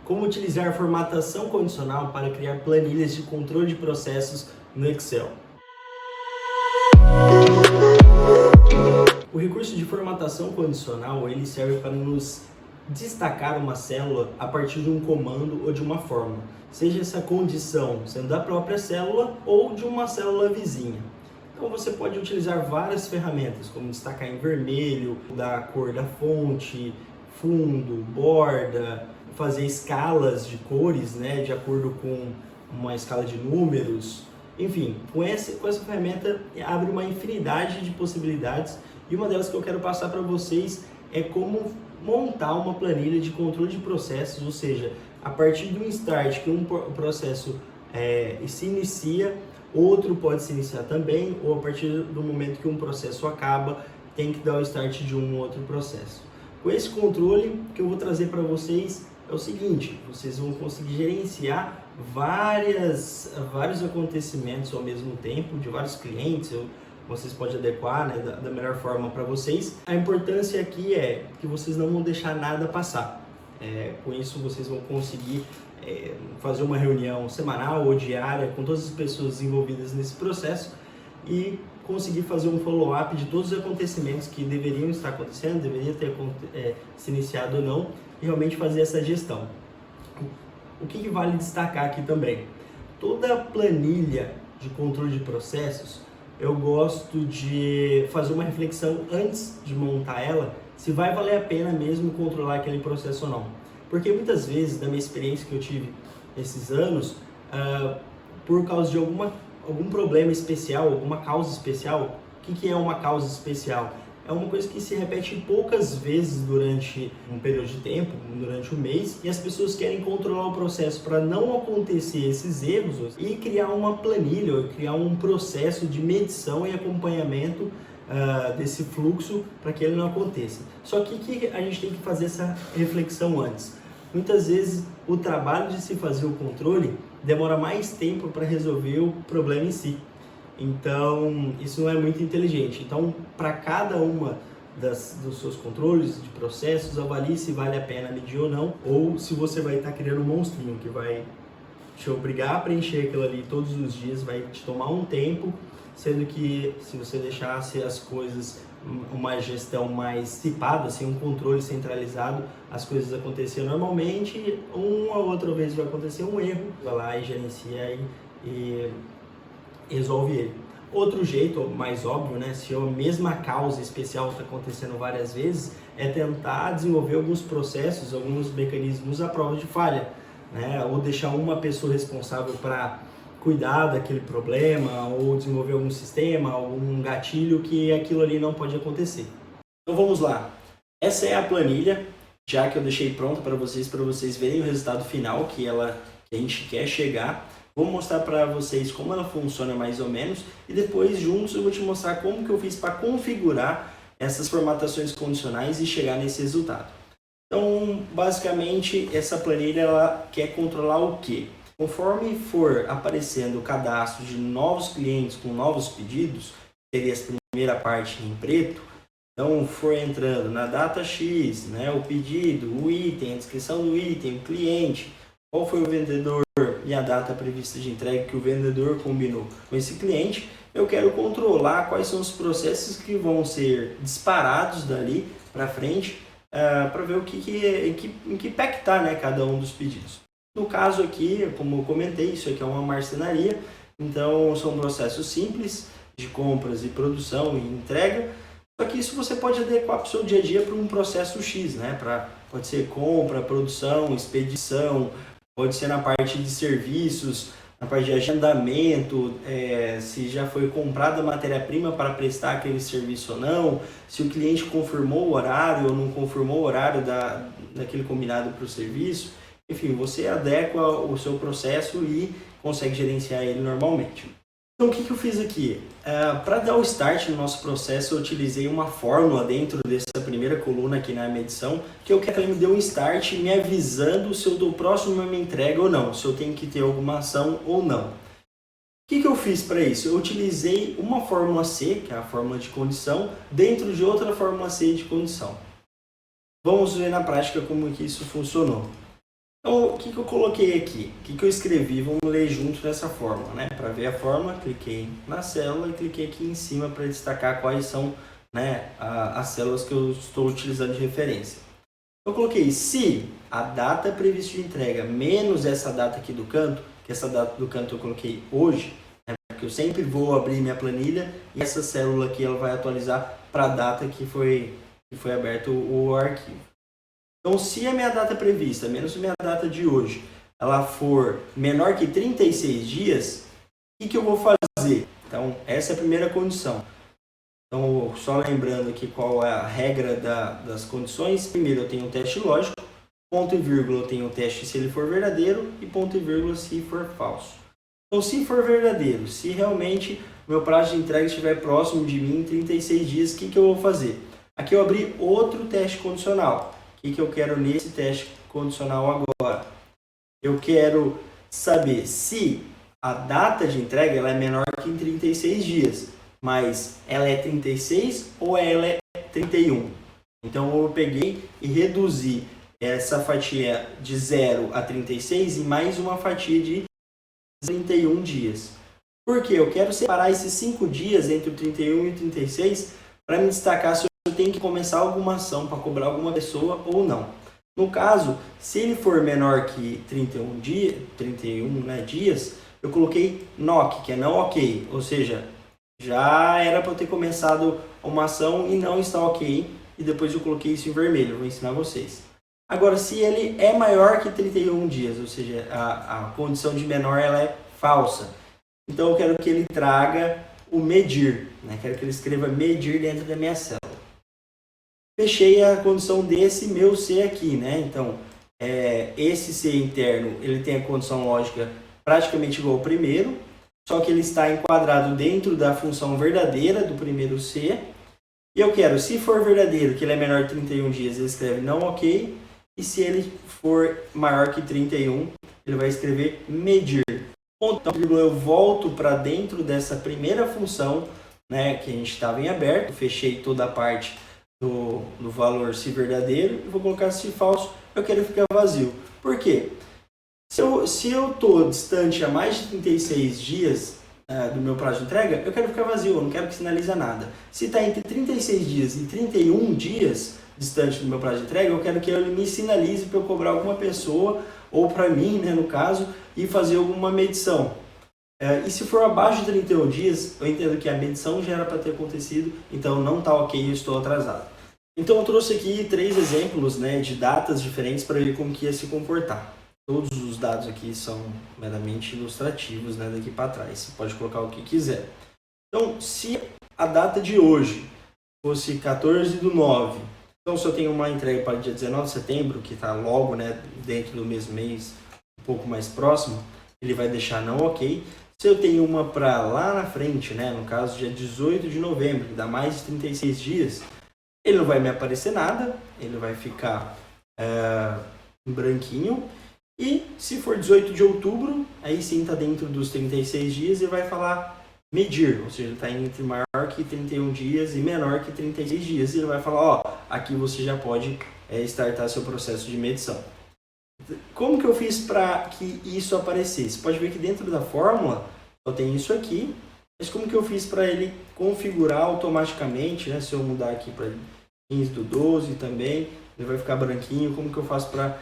Como utilizar formatação condicional para criar planilhas de controle de processos no Excel. O recurso de formatação condicional ele serve para nos destacar uma célula a partir de um comando ou de uma fórmula, seja essa condição sendo da própria célula ou de uma célula vizinha. Então você pode utilizar várias ferramentas, como destacar em vermelho, da cor da fonte, fundo, borda, fazer escalas de cores, né, de acordo com uma escala de números. Enfim, com essa ferramenta abre uma infinidade de possibilidades e uma delas que eu quero passar para vocês é como montar uma planilha de controle de processos, ou seja, a partir de um start que um processo se inicia, outro pode se iniciar também, ou a partir do momento que um processo acaba, tem que dar o start de um outro processo. Com esse controle que eu vou trazer para vocês é o seguinte, vocês vão conseguir gerenciar vários acontecimentos ao mesmo tempo, de vários clientes, vocês podem adequar, né, da melhor forma para vocês. A importância aqui é que vocês não vão deixar nada passar. Com isso vocês vão conseguir fazer uma reunião semanal ou diária com todas as pessoas envolvidas nesse processo e conseguir fazer um follow-up de todos os acontecimentos que deveriam estar acontecendo, deveria ter se iniciado ou não, e realmente fazer essa gestão. O que vale destacar aqui também? Toda planilha de controle de processos, eu gosto de fazer uma reflexão antes de montar ela, se vai valer a pena mesmo controlar aquele processo ou não. Porque muitas vezes, da minha experiência que eu tive esses anos, por causa de algum problema especial, alguma causa especial, o que é uma causa especial? É uma coisa que se repete poucas vezes durante um período de tempo, durante um mês, e as pessoas querem controlar o processo para não acontecer esses erros e criar uma planilha, ou criar um processo de medição e acompanhamento desse fluxo para que ele não aconteça. Só que a gente tem que fazer essa reflexão antes. Muitas vezes o trabalho de se fazer o controle demora mais tempo para resolver o problema em si. Então, isso não é muito inteligente. Então, para cada uma dos seus controles de processos, avalie se vale a pena medir ou não, ou se você vai estar criando um monstrinho que vai te obrigar a preencher aquilo ali todos os dias, vai te tomar um tempo, sendo que se você deixasse as coisas, uma gestão mais tipada, assim, um controle centralizado, as coisas aconteciam normalmente, uma ou outra vez vai acontecer um erro, vai lá e gerencia e resolve ele. Outro jeito, mais óbvio, né, se a mesma causa especial está acontecendo várias vezes, é tentar desenvolver alguns processos, alguns mecanismos à prova de falha, né, ou deixar uma pessoa responsável para cuidar daquele problema, ou desenvolver algum sistema, algum gatilho que aquilo ali não pode acontecer. Então vamos lá. Essa é a planilha, já que eu deixei pronta para vocês verem o resultado final que a gente quer chegar. Vou mostrar para vocês como ela funciona mais ou menos e depois juntos eu vou te mostrar como que eu fiz para configurar essas formatações condicionais e chegar nesse resultado. Então, basicamente, essa planilha ela quer controlar o quê? Conforme for aparecendo o cadastro de novos clientes com novos pedidos, seria a primeira parte em preto, então for entrando na data X, né, o pedido, o item, a descrição do item, o cliente, qual foi o vendedor e a data prevista de entrega que o vendedor combinou com esse cliente, eu quero controlar quais são os processos que vão ser disparados dali para frente, para ver em que pé que está, né, cada um dos pedidos. No caso aqui, como eu comentei, isso aqui é uma marcenaria, então são processos simples de compras e produção e entrega, só que isso você pode adequar para o seu dia a dia para um processo X, né? Pode ser compra, produção, expedição, pode ser na parte de serviços, na parte de agendamento, se já foi comprada a matéria-prima para prestar aquele serviço ou não, se o cliente confirmou o horário ou não confirmou o horário daquele combinado para o serviço. Enfim, você adequa o seu processo e consegue gerenciar ele normalmente. Então, o que eu fiz aqui? Para dar o start no nosso processo, eu utilizei uma fórmula dentro dessa primeira coluna aqui na medição, que eu quero que ele me dê um start me avisando se eu dou próximo a minha entrega ou não, se eu tenho que ter alguma ação ou não. O que eu fiz para isso? Eu utilizei uma fórmula C, que é a fórmula de condição, dentro de outra fórmula C de condição. Vamos ver na prática como que isso funcionou. Então, que eu coloquei aqui? O que eu escrevi? Vamos ler junto nessa fórmula, né? Para ver a fórmula, cliquei na célula e cliquei aqui em cima para destacar quais são, né, as células que eu estou utilizando de referência. Eu coloquei se a data prevista de entrega menos essa data aqui do canto, que essa data do canto eu coloquei hoje, né, porque eu sempre vou abrir minha planilha e essa célula aqui ela vai atualizar para a data que foi aberto o arquivo. Então, se a minha data prevista menos a minha data de hoje, ela for menor que 36 dias, o que eu vou fazer? Então, essa é a primeira condição. Então, só lembrando aqui qual é a regra das condições. Primeiro, eu tenho um teste lógico, ponto e vírgula, eu tenho um teste se ele for verdadeiro e ponto e vírgula se for falso. Então, se for verdadeiro, se realmente o meu prazo de entrega estiver próximo de mim em 36 dias, o que eu vou fazer? Aqui eu abri outro teste condicional. O que eu quero nesse teste condicional agora? Eu quero saber se a data de entrega ela é menor que em 36 dias, mas ela é 36 ou ela é 31. Então eu peguei e reduzi essa fatia de 0 a 36 em mais uma fatia de 31 dias. Por quê? Eu quero separar esses 5 dias entre o 31 e o 36 para me destacar se eu tenho que começar alguma ação para cobrar alguma pessoa ou não. No caso, se ele for menor que 31 dias, eu coloquei NOC, que é não ok, ou seja, já era para eu ter começado uma ação e não está ok, e depois eu coloquei isso em vermelho, eu vou ensinar vocês. Agora, se ele é maior que 31 dias, ou seja, a condição de menor ela é falsa, então eu quero que ele traga o medir, né? Quero que ele escreva medir dentro da minha célula. Fechei a condição desse meu C aqui, né? Então, esse C interno, ele tem a condição lógica praticamente igual ao primeiro, só que ele está enquadrado dentro da função verdadeira do primeiro C. E eu quero, se for verdadeiro, que ele é menor que 31 dias, ele escreve não ok. E se ele for maior que 31, ele vai escrever medir. Então, eu volto para dentro dessa primeira função, né, que a gente estava em aberto, fechei toda a parte do valor se verdadeiro e vou colocar se falso, eu quero ficar vazio. Por quê? Se eu estou distante a mais de 36 dias do meu prazo de entrega, eu quero ficar vazio, eu não quero que sinalize nada. Se está entre 36 dias e 31 dias distante do meu prazo de entrega, eu quero que ele me sinalize para eu cobrar alguma pessoa, ou para mim, né, no caso, e fazer alguma medição. E se for abaixo de 31 dias, eu entendo que a medição já era para ter acontecido, então não está ok, eu estou atrasado. Então eu trouxe aqui 3 exemplos, né, de datas diferentes para ver como que ia se comportar. Todos os dados aqui são meramente ilustrativos, né, daqui para trás. Você pode colocar o que quiser. Então, se a data de hoje fosse 14/9, então se eu tenho uma entrega para o dia 19 de setembro, que está logo, né, dentro do mesmo mês, um pouco mais próximo, ele vai deixar não ok. Se eu tenho uma para lá na frente, né, no caso dia 18 de novembro, que dá mais de 36 dias, ele não vai me aparecer nada, ele vai ficar em branquinho. E se for 18 de outubro, aí sim está dentro dos 36 dias e vai falar medir, ou seja, está entre maior que 31 dias e menor que 36 dias. E ele vai falar, ó, aqui você já pode startar seu processo de medição. Como que eu fiz para que isso aparecesse? Pode ver que dentro da fórmula só tem isso aqui, mas como que eu fiz para ele configurar automaticamente, né? Se eu mudar aqui para 15/12 também, ele vai ficar branquinho. Como que eu faço para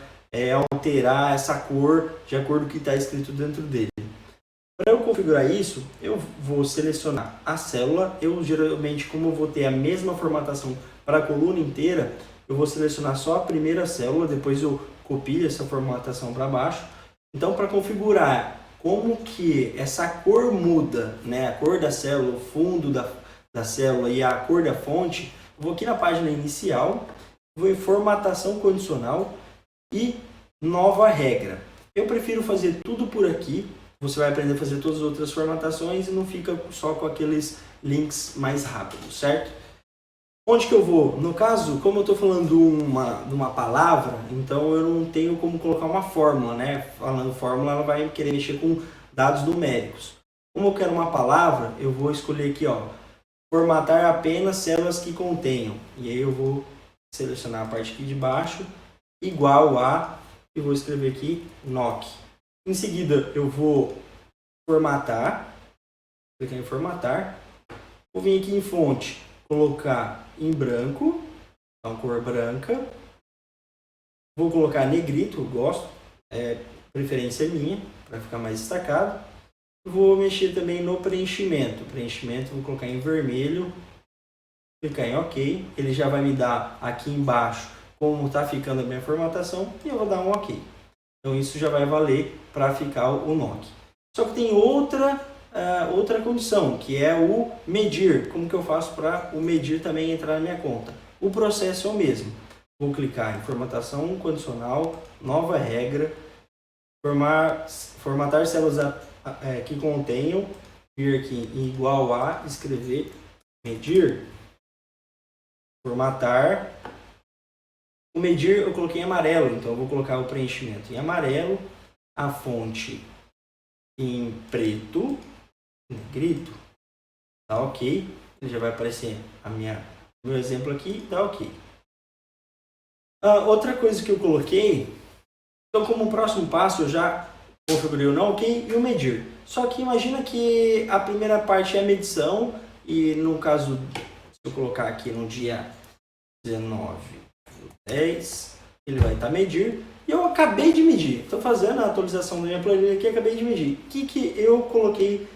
alterar essa cor de acordo com o que está escrito dentro dele? Para eu configurar isso, eu vou selecionar a célula. Eu geralmente, como eu vou ter a mesma formatação para a coluna inteira, eu vou selecionar só a primeira célula, depois eu copio essa formatação para baixo. Então, para configurar como que essa cor muda, né, a cor da célula, o fundo da célula e a cor da fonte, eu vou aqui na página inicial, vou em formatação condicional e nova regra. Eu prefiro fazer tudo por aqui. Você vai aprender a fazer todas as outras formatações e não fica só com aqueles links mais rápidos, certo? Onde que eu vou? No caso, como eu estou falando de uma palavra, então eu não tenho como colocar uma fórmula, né? Falando fórmula, ela vai querer mexer com dados numéricos. Como eu quero uma palavra, eu vou escolher aqui, ó, formatar apenas células que contenham. E aí eu vou selecionar a parte aqui de baixo, igual a, e vou escrever aqui NOC. Em seguida eu vou formatar, clicar em formatar, vou vir aqui em fonte, colocar em branco, então cor branca, vou colocar negrito, gosto, preferência minha, para ficar mais destacado. Vou mexer também no preenchimento, vou colocar em vermelho, clicar em OK, ele já vai me dar aqui embaixo como está ficando a minha formatação e eu vou dar um OK. Então isso já vai valer para ficar o NOC. Só que tem outra condição, que é o medir. Como que eu faço para o medir também entrar na minha conta? O processo é o mesmo. Vou clicar em formatação condicional, nova regra, formatar células que contenham, vir aqui em igual a, escrever medir, formatar. O medir eu coloquei em amarelo, então eu vou colocar o preenchimento em amarelo, a fonte em preto, negrito, tá OK, ele já vai aparecer meu exemplo aqui, tá OK. Outra coisa que eu coloquei, então como próximo passo eu já configurei o não OK e o medir. Só que imagina que a primeira parte é a medição e no caso, se eu colocar aqui no dia 19/10, ele vai estar medir. E eu acabei de medir. Estou fazendo a atualização da minha planilha aqui, acabei de medir. O que eu coloquei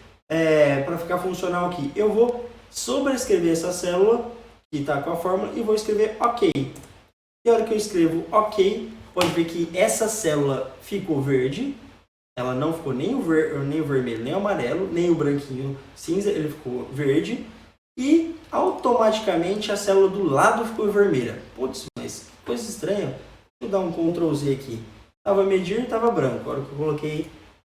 para ficar funcional aqui? Eu vou sobrescrever essa célula que está com a fórmula e vou escrever OK. E a hora que eu escrevo OK, pode ver que essa célula ficou verde. Ela não ficou nem o vermelho, nem o amarelo, nem o branquinho cinza, ele ficou verde. E automaticamente a célula do lado ficou vermelha. Putz, mas que coisa estranha. Deixa eu dar um Ctrl Z aqui. Estava medir, estava branco. A hora que eu coloquei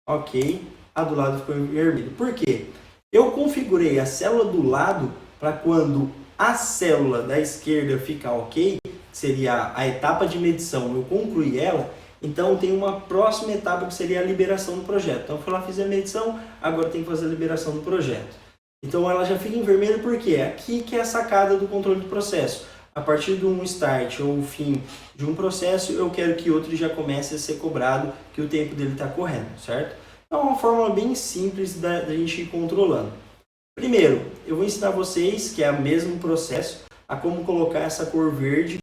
OK, a do lado ficou vermelho. Por quê? Eu configurei a célula do lado para quando a célula da esquerda ficar OK, que seria a etapa de medição, eu concluí ela. Então tem uma próxima etapa que seria a liberação do projeto. Então eu fui lá, fiz a medição, agora tem que fazer a liberação do projeto. Então ela já fica em vermelho porque é aqui que é a sacada do controle do processo. A partir de um start ou um fim de um processo, eu quero que outro já comece a ser cobrado, que o tempo dele está correndo, certo? Então é uma fórmula bem simples da gente ir controlando. Primeiro, eu vou ensinar vocês, que é o mesmo processo, a como colocar essa cor verde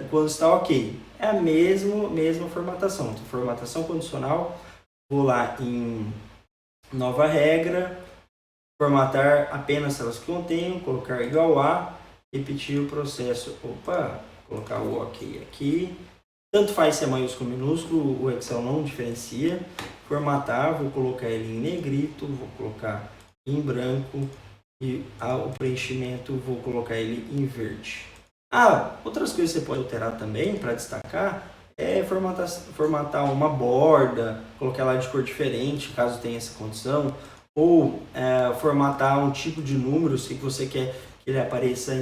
quando está OK. É a mesma formatação. Então, formatação condicional, vou lá em nova regra, formatar apenas células que contenham, colocar igual a, repetir o processo, colocar o OK aqui, tanto faz se é maiúsculo ou minúsculo, o Excel não diferencia, formatar, vou colocar ele em negrito, vou colocar em branco e o preenchimento vou colocar ele em verde. Outras coisas que você pode alterar também para destacar é formatar uma borda, colocar ela de cor diferente, caso tenha essa condição, ou formatar um tipo de número, se você quer que ele apareça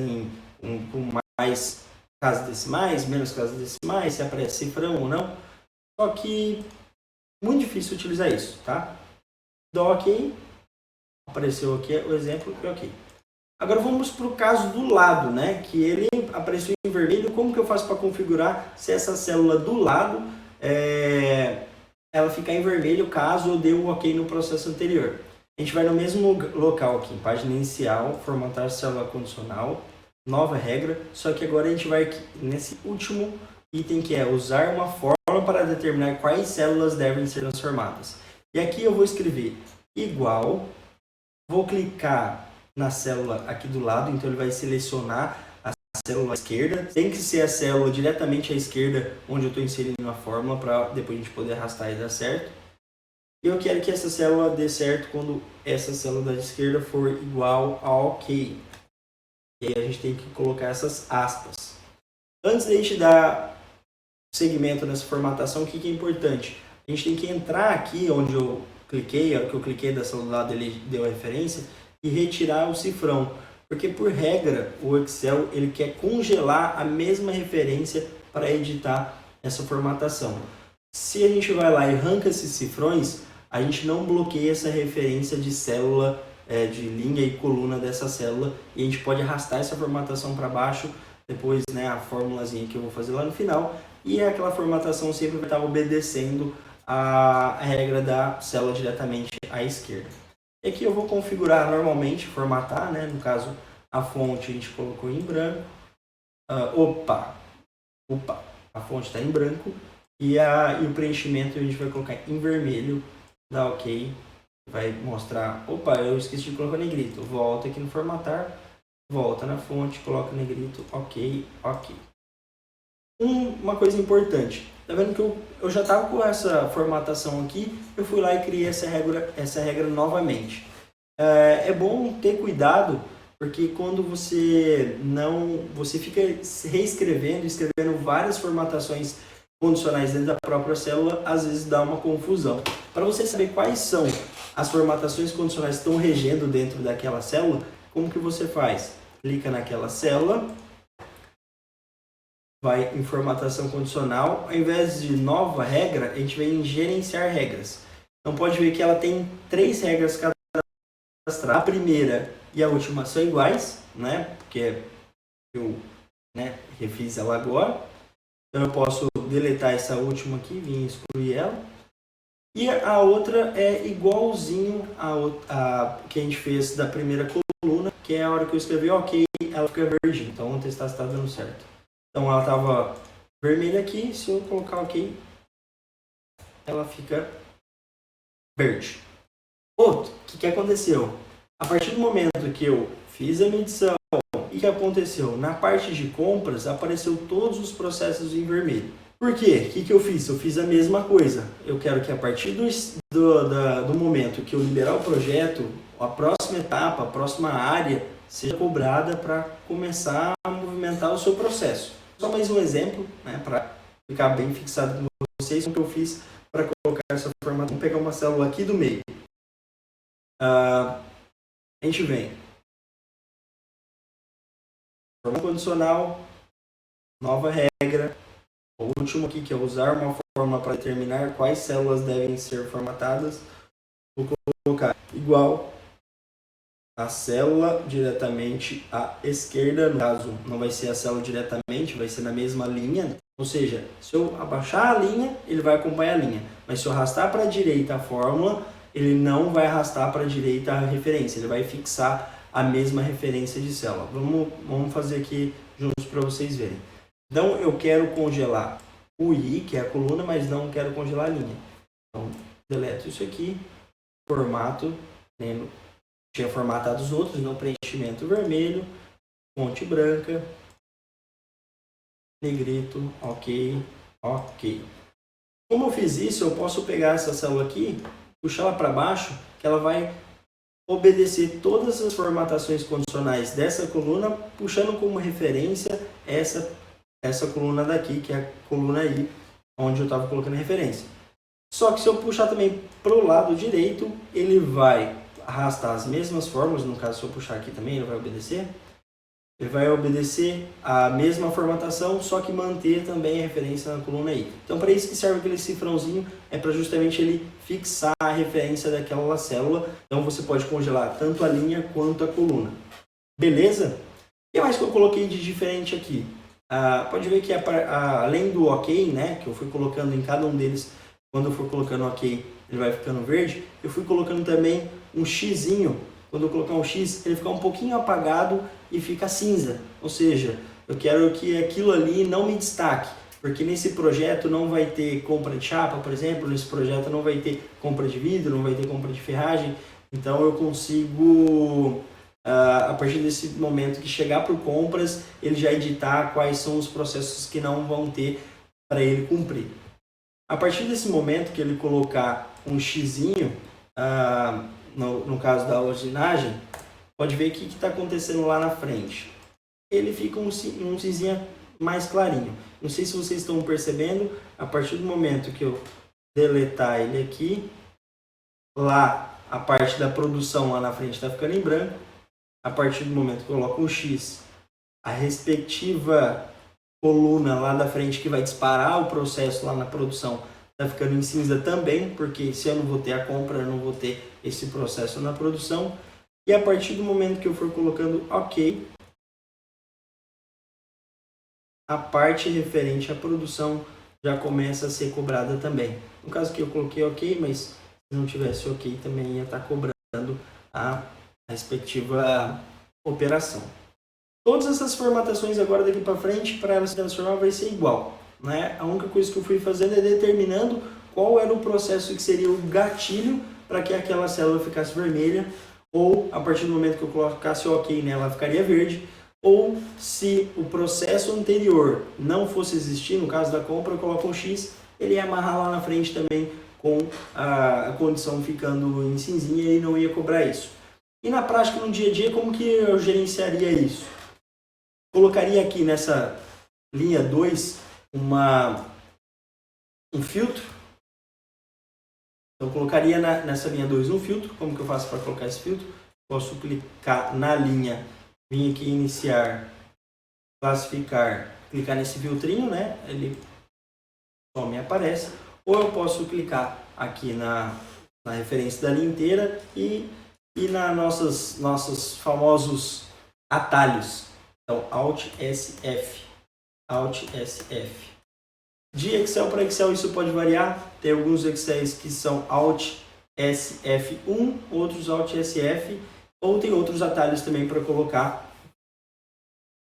com mais casas decimais, menos casas decimais, se aparece cifrão ou não. Só que muito difícil utilizar isso, tá? Dou OK, apareceu aqui o exemplo e OK. Agora vamos para o caso do lado, né? Que ele apareceu em vermelho. Como que eu faço para configurar se essa célula do lado ela ficar em vermelho caso eu dê um OK no processo anterior? A gente vai no mesmo local aqui, página inicial, formatar célula condicional, nova regra, só que agora a gente vai aqui nesse último item que é usar uma fórmula para determinar quais células devem ser transformadas. E aqui eu vou escrever igual, vou clicar na célula aqui do lado, então ele vai selecionar a célula esquerda, tem que ser a célula diretamente à esquerda onde eu estou inserindo a fórmula para depois a gente poder arrastar e dar certo. Eu quero que essa célula dê certo quando essa célula da esquerda for igual a OK. E aí a gente tem que colocar essas aspas. Antes de a gente dar segmento nessa formatação, o que é importante? A gente tem que entrar aqui onde eu cliquei, a hora que eu cliquei da célula do lado ele deu a referência, e retirar o cifrão. Porque por regra o Excel ele quer congelar a mesma referência para editar essa formatação. Se a gente vai lá e arranca esses cifrões, a gente não bloqueia essa referência de célula, de linha e coluna dessa célula, e a gente pode arrastar essa formatação para baixo, depois a formulazinha que eu vou fazer lá no final, e aquela formatação sempre vai estar obedecendo a regra da célula diretamente à esquerda. E aqui eu vou configurar normalmente, formatar, né? No caso, a fonte a gente colocou em branco. A fonte está em branco e o preenchimento a gente vai colocar em vermelho. Dá OK. Vai mostrar, eu esqueci de colocar negrito. Volta aqui no formatar, volta na fonte, coloca negrito, OK. Uma coisa importante, tá vendo que eu já estava com essa formatação aqui, eu fui lá e criei essa regra novamente. É bom ter cuidado, porque quando você fica escrevendo várias formatações condicionais dentro da própria célula, às vezes dá uma confusão. Para você saber quais são as formatações condicionais que estão regendo dentro daquela célula, como que você faz? Clica naquela célula, vai em formatação condicional, ao invés de nova regra, a gente vem em gerenciar regras. Então pode ver que ela tem 3 regras cadastradas. A primeira e a última são iguais, né? Porque eu refiz ela agora. Então eu posso deletar essa última aqui, vir excluir ela. E a outra é igualzinho a que a gente fez da primeira coluna, que é a hora que eu escrevi OK, ela fica verde. Então vamos testar se está dando certo. Então ela estava vermelha aqui, se eu colocar OK, ela fica verde. O que aconteceu? A partir do momento que eu fiz a medição, o que aconteceu? Na parte de compras, apareceu todos os processos em vermelho. Por quê? O que eu fiz? Eu fiz a mesma coisa. Eu quero que a partir do momento que eu liberar o projeto, a próxima etapa, a próxima área, seja cobrada para começar a movimentar o seu processo. Só mais um exemplo, né, para ficar bem fixado com vocês, o que eu fiz para colocar essa formação. Vamos pegar uma célula aqui do meio. A gente vem. Forma condicional, nova regra. O último aqui, que é usar uma fórmula para determinar quais células devem ser formatadas. Vou colocar igual a célula diretamente à esquerda. No caso, não vai ser a célula diretamente, vai ser na mesma linha. Ou seja, se eu abaixar a linha, ele vai acompanhar a linha. Mas se eu arrastar para a direita a fórmula, ele não vai arrastar para a direita a referência. Ele vai fixar a mesma referência de célula. Vamos fazer aqui juntos para vocês verem. Então, eu quero congelar o I, que é a coluna, mas não quero congelar a linha. Então, deleto isso aqui, formato, lembro, tinha formatado os outros, no preenchimento vermelho, fonte branca, negrito, OK. Como eu fiz isso, eu posso pegar essa célula aqui, puxar ela para baixo, que ela vai obedecer todas as formatações condicionais dessa coluna, puxando como referência essa coluna daqui, que é a coluna I, onde eu estava colocando referência. Só que se eu puxar também para o lado direito, ele vai arrastar as mesmas fórmulas. No caso, se eu puxar aqui também, ele vai obedecer. Ele vai obedecer a mesma formatação, só que manter também a referência na coluna I. Então, para isso que serve aquele cifrãozinho, é para justamente ele fixar a referência daquela célula. Então, você pode congelar tanto a linha quanto a coluna. Beleza? O que mais que eu coloquei de diferente aqui? Pode ver que além do OK, né, que eu fui colocando em cada um deles, quando eu for colocando OK, ele vai ficando verde. Eu fui colocando também um xizinho. Quando eu colocar um X, ele fica um pouquinho apagado e fica cinza. Ou seja, eu quero que aquilo ali não me destaque. Porque nesse projeto não vai ter compra de chapa, por exemplo. Nesse projeto não vai ter compra de vidro, não vai ter compra de ferragem. Então eu consigo, a partir desse momento que chegar para o compras, ele já editar quais são os processos que não vão ter para ele cumprir. A partir desse momento que ele colocar um xizinho, no caso da usinagem, pode ver o que está acontecendo lá na frente. Ele fica um cinzinha mais clarinho. Não sei se vocês estão percebendo, a partir do momento que eu deletar ele aqui, lá a parte da produção lá na frente está ficando em branco. A partir do momento que eu coloco um X, a respectiva coluna lá da frente que vai disparar o processo lá na produção está ficando em cinza também, porque se eu não vou ter a compra, eu não vou ter esse processo na produção. E a partir do momento que eu for colocando OK, a parte referente à produção já começa a ser cobrada também. No caso aqui eu coloquei OK, mas se não tivesse OK também ia estar cobrando a respectiva operação. Todas essas formatações agora daqui para frente, para ela se transformar, vai ser igual, né? A única coisa que eu fui fazendo é determinando qual era o processo que seria o gatilho para que aquela célula ficasse vermelha, ou a partir do momento que eu colocasse OK nela, ela ficaria verde, ou se o processo anterior não fosse existir, no caso da compra, eu coloco um X, ele ia amarrar lá na frente também com a condição ficando em cinzinha e não ia cobrar isso. E na prática, no dia a dia, como que eu gerenciaria isso? Colocaria aqui nessa linha 2 um filtro. Então, colocaria nessa linha 2 um filtro. Como que eu faço para colocar esse filtro? Posso clicar na linha, vir aqui iniciar, classificar, clicar nesse filtrinho, né? Ele só me aparece. Ou eu posso clicar aqui na referência da linha inteira e nossos famosos atalhos. Então, Alt SF. Alt SF. De Excel para Excel isso pode variar. Tem alguns Excels que são Alt SF1, outros Alt SF, ou tem outros atalhos também para colocar.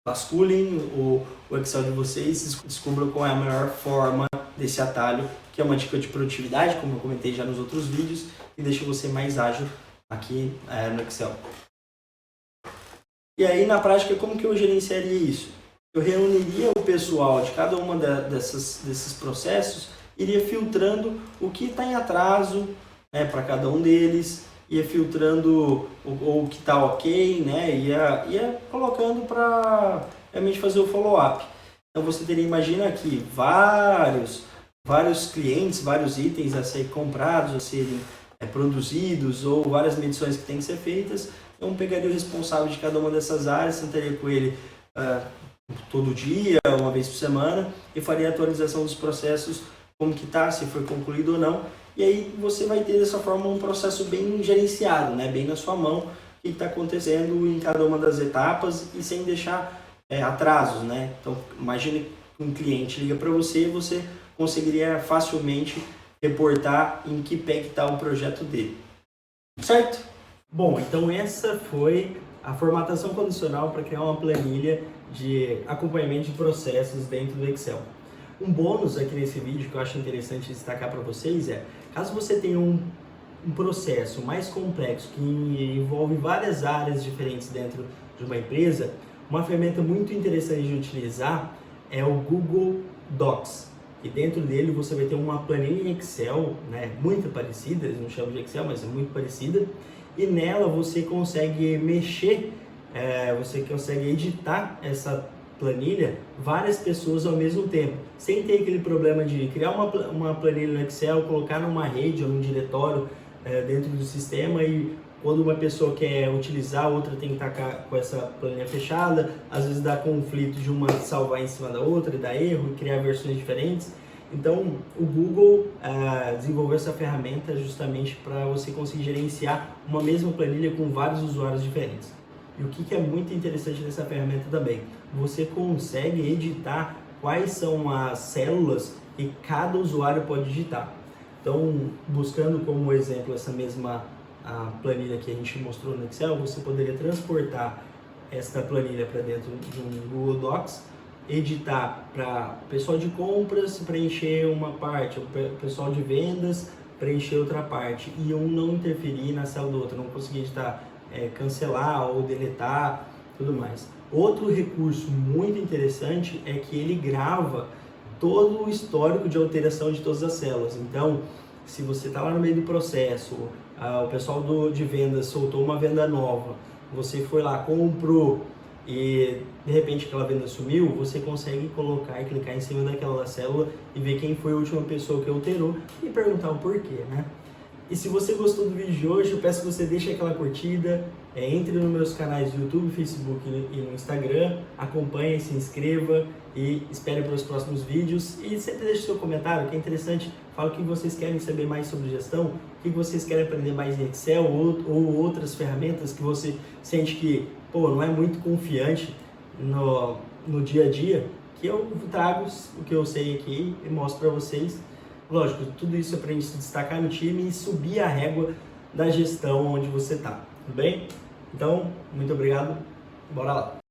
Vasculhem o Excel de vocês, descubram qual é a melhor forma desse atalho, que é uma dica de produtividade, como eu comentei já nos outros vídeos, e deixa você mais ágil aqui no Excel. E aí, na prática, como que eu gerenciaria isso? Eu reuniria o pessoal de cada uma desses processos, iria filtrando o que está em atraso, né, para cada um deles, ia filtrando o que está ok, né, ia colocando para realmente fazer o follow-up. Então você teria, imagina aqui, vários clientes, vários itens a serem comprados, a serem produzidos, ou várias medições que têm que ser feitas. Então pegaria o responsável de cada uma dessas áreas, sentaria com ele todo dia, uma vez por semana, e faria a atualização dos processos, como que está, se foi concluído ou não. E aí você vai ter dessa forma um processo bem gerenciado, né? Bem na sua mão, o que está acontecendo em cada uma das etapas e sem deixar atrasos, né? Então imagine que um cliente liga para você e você conseguiria facilmente reportar em que pé que está o projeto dele. Certo? Bom, então essa foi a formatação condicional para criar uma planilha de acompanhamento de processos dentro do Excel. Um bônus aqui nesse vídeo que eu acho interessante destacar para vocês é, caso você tenha um processo mais complexo que envolve várias áreas diferentes dentro de uma empresa, uma ferramenta muito interessante de utilizar é o Google Docs. E dentro dele você vai ter uma planilha em Excel, né, muito parecida, eles não chamam de Excel, mas é muito parecida. E nela você consegue mexer, você consegue editar essa planilha várias pessoas ao mesmo tempo, sem ter aquele problema de criar uma planilha no Excel, colocar numa rede ou num diretório dentro do sistema, e quando uma pessoa quer utilizar, a outra tem que estar com essa planilha fechada, às vezes dá conflito de uma salvar em cima da outra, e dá erro, e criar versões diferentes. Então, o Google desenvolveu essa ferramenta justamente para você conseguir gerenciar uma mesma planilha com vários usuários diferentes. E o que é muito interessante dessa ferramenta também, você consegue editar quais são as células que cada usuário pode digitar. Então, buscando como exemplo essa mesma planilha que a gente mostrou no Excel, você poderia transportar esta planilha para dentro de um Google Docs, editar para o pessoal de compras preencher uma parte, o pessoal de vendas preencher outra parte, e um não interferir na célula do outro, não conseguir editar, cancelar ou deletar, tudo mais. Outro recurso muito interessante é que ele grava todo o histórico de alteração de todas as células. Então, se você está lá no meio do processo, o pessoal de vendas soltou uma venda nova, você foi lá, comprou, e de repente aquela venda sumiu, você consegue colocar e clicar em cima daquela célula e ver quem foi a última pessoa que alterou e perguntar o porquê, né? E se você gostou do vídeo de hoje, eu peço que você deixe aquela curtida, entre nos meus canais do YouTube, Facebook e no Instagram, acompanhe, se inscreva e espere para os próximos vídeos. E sempre deixe seu comentário, que é interessante, fala o que vocês querem saber mais sobre gestão, o que vocês querem aprender mais em Excel ou outras ferramentas que você sente que não é muito confiante no dia a dia, que eu trago o que eu sei aqui e mostro para vocês. Lógico, tudo isso é para a gente se destacar no time e subir a régua da gestão onde você está, tudo bem? Então, muito obrigado, bora lá!